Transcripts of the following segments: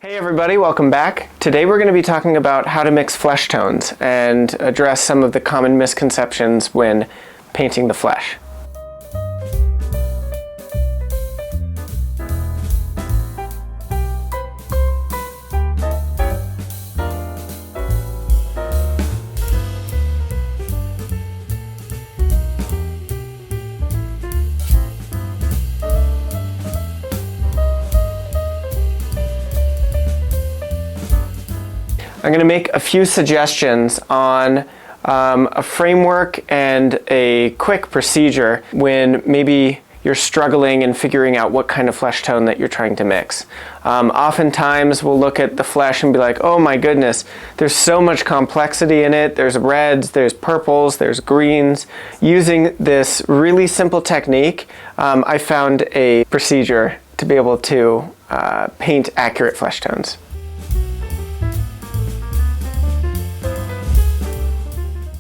Hey everybody, welcome back. Today we're going to be talking about how to mix flesh tones and address some of the common misconceptions when painting the flesh. I'm going to make a few suggestions on a framework and a quick procedure when maybe you're struggling in figuring out what kind of flesh tone that you're trying to mix. Oftentimes we'll look at the flesh and be like, oh my goodness, there's so much complexity in it. There's reds, there's purples, there's greens. Using this really simple technique, I found a procedure to be able to paint accurate flesh tones.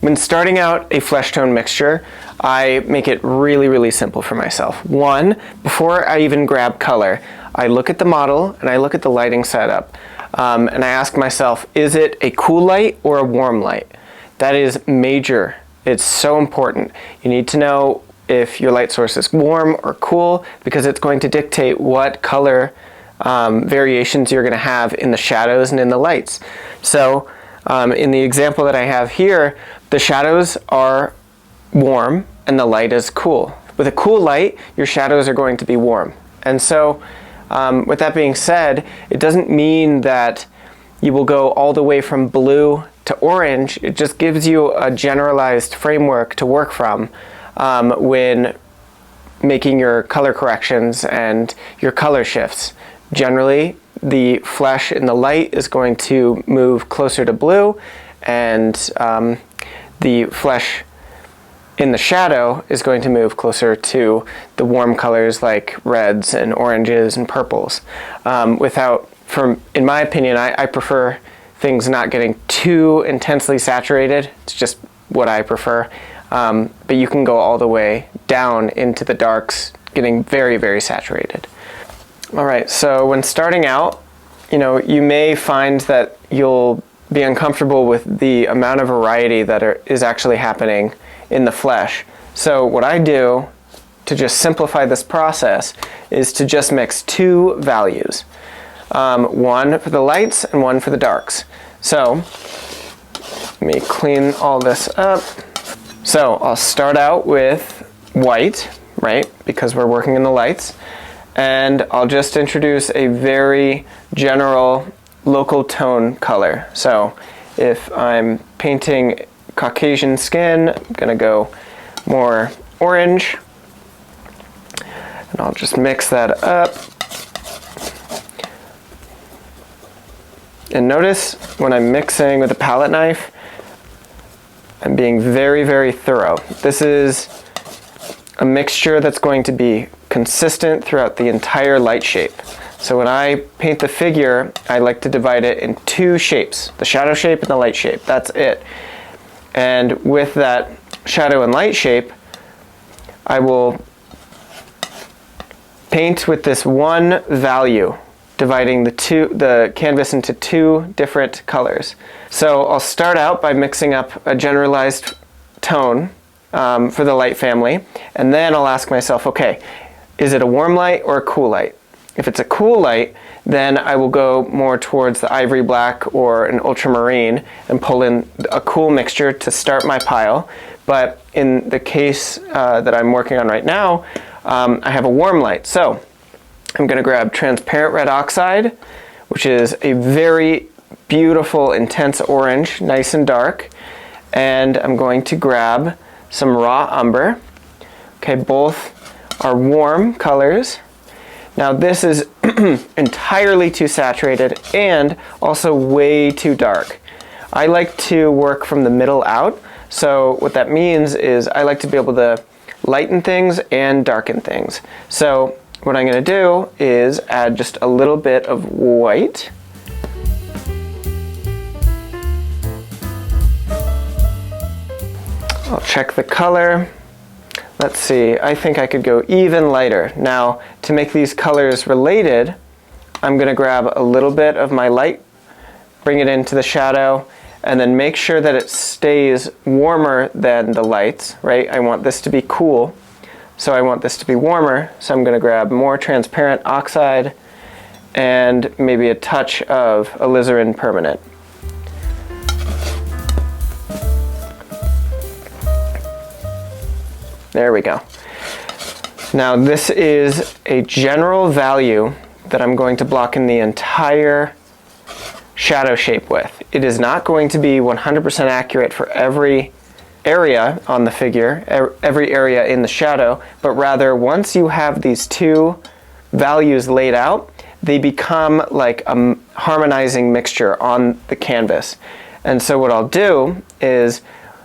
When starting out a flesh tone mixture, I make it really simple for myself. One, before I even grab color, I look at the model and I look at the lighting setup and I ask myself, is it a cool light or a warm light? That is major. It's so important. You need to know if your light source is warm or cool because it's going to dictate what color variations you're going to have in the shadows and in the lights. So in the example that I have here, the shadows are warm and the light is cool. With a cool light, your shadows are going to be warm. And so with that being said, it doesn't mean that you will go all the way from blue to orange. It just gives you a generalized framework to work from when making your color corrections and your color shifts. Generally, the flesh in the light is going to move closer to blue, and the flesh in the shadow is going to move closer to the warm colors like reds and oranges and purples. In my opinion, I prefer things not getting too intensely saturated. It's just what I prefer. But you can go all the way down into the darks, getting very saturated. All right, so when starting out, you may find that you'll be uncomfortable with the amount of variety that is actually happening in the flesh. So what I do to just simplify this process is to just mix two values, one for the lights and one for the darks. So let me clean all this up. So I'll start out with white, right, because we're working in the lights. And I'll just introduce a very general local tone color. So if I'm painting Caucasian skin, I'm gonna go more orange. And I'll just mix that up. And notice when I'm mixing with a palette knife, I'm being very thorough. This is a mixture that's going to be consistent throughout the entire light shape. So when I paint the figure, I like to divide it in two shapes, the shadow shape and the light shape. That's it. And with that shadow and light shape, I will paint with this one value, dividing the canvas into two different colors. So I'll start out by mixing up a generalized tone for the light family, and then I'll ask myself, okay, is it a warm light or a cool light? If it's a cool light, then I will go more towards the ivory black or an ultramarine and pull in a cool mixture to start my pile. But in the case that I'm working on right now, I have a warm light. So I'm going to grab transparent red oxide, which is a very beautiful, intense orange, nice and dark. And I'm going to grab some raw umber. Okay, both are warm colors. Now this is entirely too saturated and also way too dark. I like to work from the middle out. So what that means is I like to be able to lighten things and darken things. So what I'm going to do is add just a little bit of white. I'll check the color. Let's see, I think I could go even lighter. Now, to make these colors related, I'm going to grab a little bit of my light, bring it into the shadow, and then make sure that it stays warmer than the lights, right? I want this to be cool, so I want this to be warmer, so I'm going to grab more transparent oxide and maybe a touch of alizarin permanent. There we go. Now this is a general value that I'm going to block in the entire shadow shape with. It is not going to be 100% accurate for every area on the figure, every area in the shadow, but rather once you have these two values laid out, they become like a harmonizing mixture on the canvas. And so what I'll do is,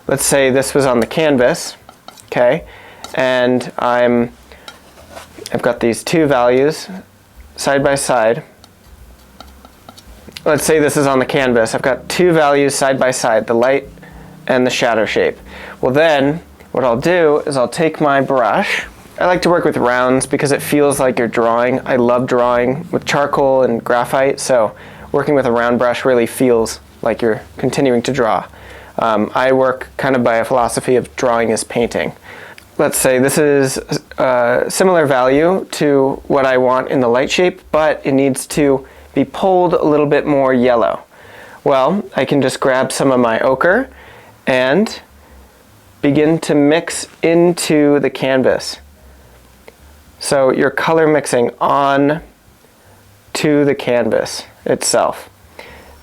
let's say this was on the canvas, okay, and I've got these two values side by side. Let's say this is on the canvas. I've got two values side by side, the light and the shadow shape. Well then, what I'll do is I'll take my brush. I like to work with rounds because it feels like you're drawing. I love drawing with charcoal and graphite, so working with a round brush really feels like you're continuing to draw. I work kind of by a philosophy of drawing as painting. Let's say this is a similar value to what I want in the light shape, but it needs to be pulled a little bit more yellow. Well, I can just grab some of my ochre and begin to mix into the canvas. So you're color mixing on to the canvas itself.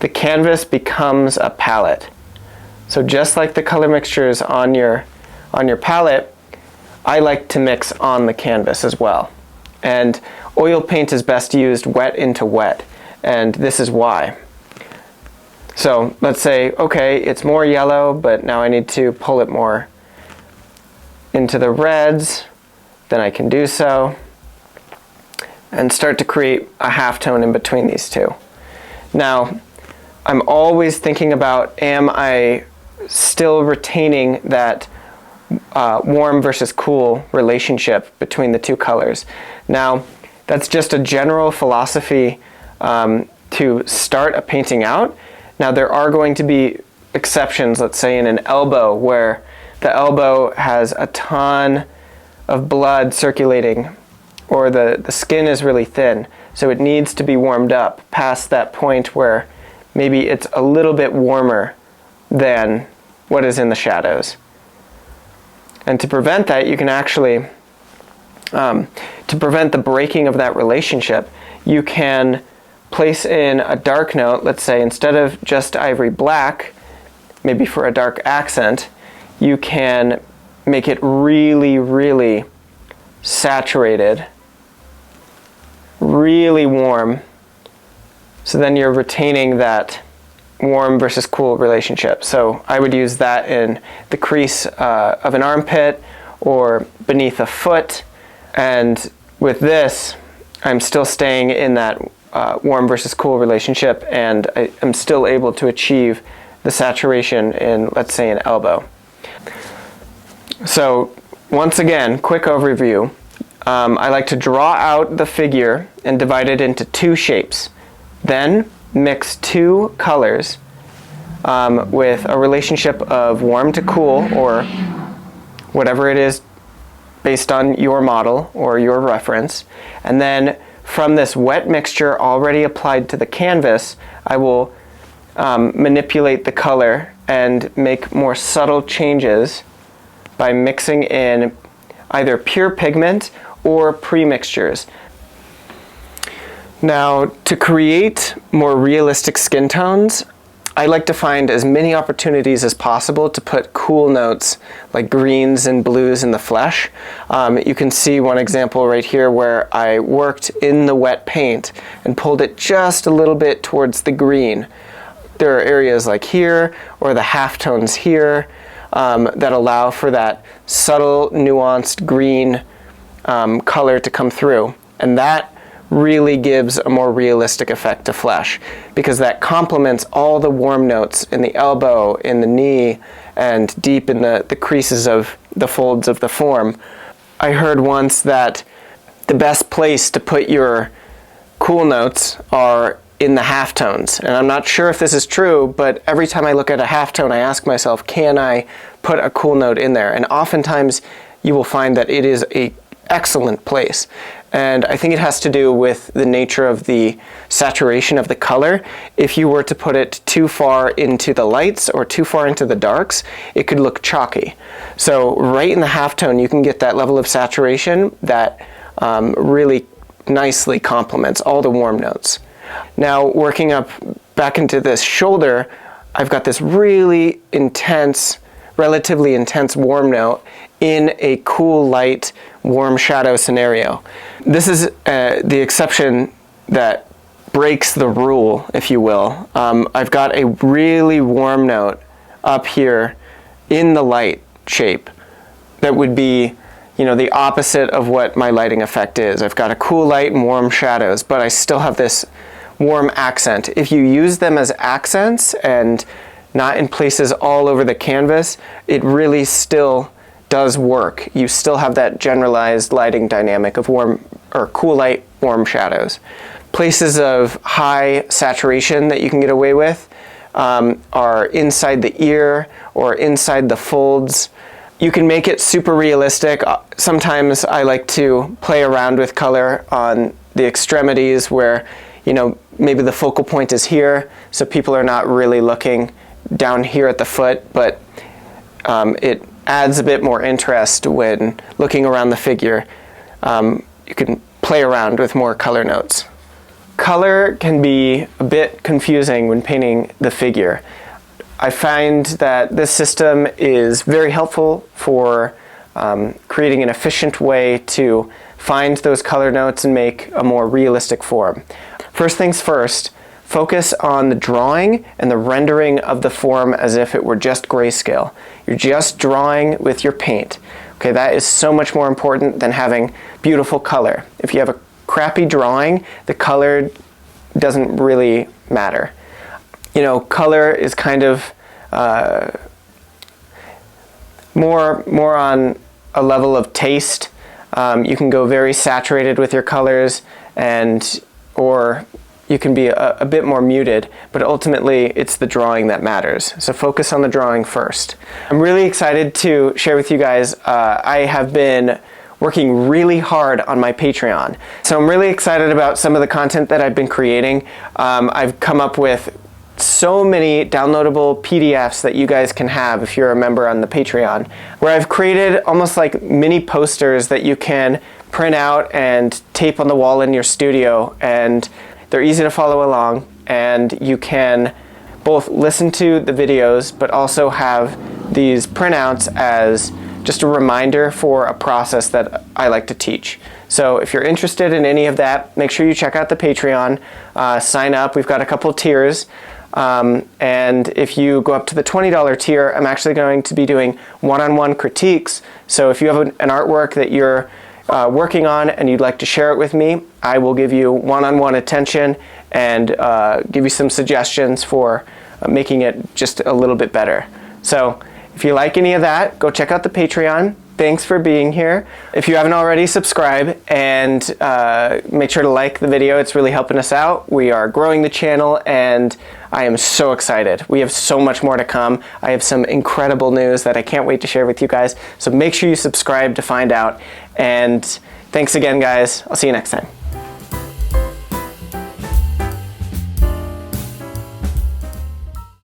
The canvas becomes a palette. So just like the color mixtures on your palette, I like to mix on the canvas as well. And oil paint is best used wet into wet, and this is why. So let's say, okay, it's more yellow, but now I need to pull it more into the reds, then I can do so, and start to create a halftone in between these two. Now, I'm always thinking about, am I still retaining that warm versus cool relationship between the two colors? Now, that's just a general philosophy to start a painting out. Now, there are going to be exceptions, let's say in an elbow, where the elbow has a ton of blood circulating, or the skin is really thin, so it needs to be warmed up past that point where maybe it's a little bit warmer than what is in the shadows. And to prevent that, you can actually, to prevent the breaking of that relationship, you can place in a dark note. Let's say instead of just ivory black, maybe for a dark accent, you can make it really, really saturated, really warm. So then you're retaining that warm versus cool relationship. So I would use that in the crease of an armpit or beneath a foot. And with this, I'm still staying in that warm versus cool relationship, and I'm still able to achieve the saturation in, let's say, an elbow. So once again, quick overview. I like to draw out the figure and divide it into two shapes. Then mix two colors with a relationship of warm to cool, or whatever it is based on your model or your reference. And then from this wet mixture already applied to the canvas, I will manipulate the color and make more subtle changes by mixing in either pure pigment or pre-mixtures. Now, to create more realistic skin tones, I like to find as many opportunities as possible to put cool notes like greens and blues in the flesh. You can see one example right here where I worked in the wet paint and pulled it just a little bit towards the green. There are areas like here or the halftones here that allow for that subtle, nuanced green color to come through. And that really gives a more realistic effect to flesh, because that complements all the warm notes in the elbow, in the knee, and deep in the creases of the folds of the form. I heard once that the best place to put your cool notes are in the halftones. And I'm not sure if this is true, but every time I look at a halftone, I ask myself, can I put a cool note in there? And oftentimes you will find that it is an excellent place. And I think it has to do with the nature of the saturation of the color. If you were to put it too far into the lights or too far into the darks, it could look chalky. So right in the halftone, you can get that level of saturation that really nicely complements all the warm notes. Now, working up back into this shoulder, I've got this really intense, relatively intense warm note in a cool, light, warm shadow scenario. This is the exception that breaks the rule, if you will. I've got a really warm note up here in the light shape that would be, you know, the opposite of what my lighting effect is. I've got a cool light and warm shadows, but I still have this warm accent. If you use them as accents and not in places all over the canvas, it really still does work. You still have that generalized lighting dynamic of warm or cool light, warm shadows. Places of high saturation that you can get away with are inside the ear or inside the folds. You can make it super realistic. Sometimes I like to play around with color on the extremities where, you know, maybe the focal point is here, so people are not really looking down here at the foot, but it adds a bit more interest when looking around the figure. You can play around with more color notes. Color can be a bit confusing when painting the figure. I find that this system is very helpful for creating an efficient way to find those color notes and make a more realistic form. First things first, focus on the drawing and the rendering of the form as if it were just grayscale. You're just drawing with your paint. Okay, that is so much more important than having beautiful color. If you have a crappy drawing, the color doesn't really matter. You know, color is kind of more on a level of taste. You can go very saturated with your colors, or you can be a bit more muted, but ultimately it's the drawing that matters. So focus on the drawing first. I'm really excited to share with you guys, I have been working really hard on my Patreon. So I'm really excited about some of the content that I've been creating. I've come up with so many downloadable PDFs that you guys can have if you're a member on the Patreon, where I've created almost like mini posters that you can print out and tape on the wall in your studio, and they're easy to follow along, and you can both listen to the videos but also have these printouts as just a reminder for a process that I like to teach. So if you're interested in any of that, make sure you check out the Patreon, sign up. We've got a couple tiers. And if you go up to the $20 tier, I'm actually going to be doing one-on-one critiques. So if you have an artwork that you're working on and you'd like to share it with me, I will give you one-on-one attention and give you some suggestions for making it just a little bit better. So if you like any of that, go check out the Patreon. Thanks for being here. If you haven't already, subscribe and make sure to like the video. It's really helping us out. We are growing the channel and I am so excited. We have so much more to come. I have some incredible news that I can't wait to share with you guys. So make sure you subscribe to find out. And thanks again, guys. I'll see you next time.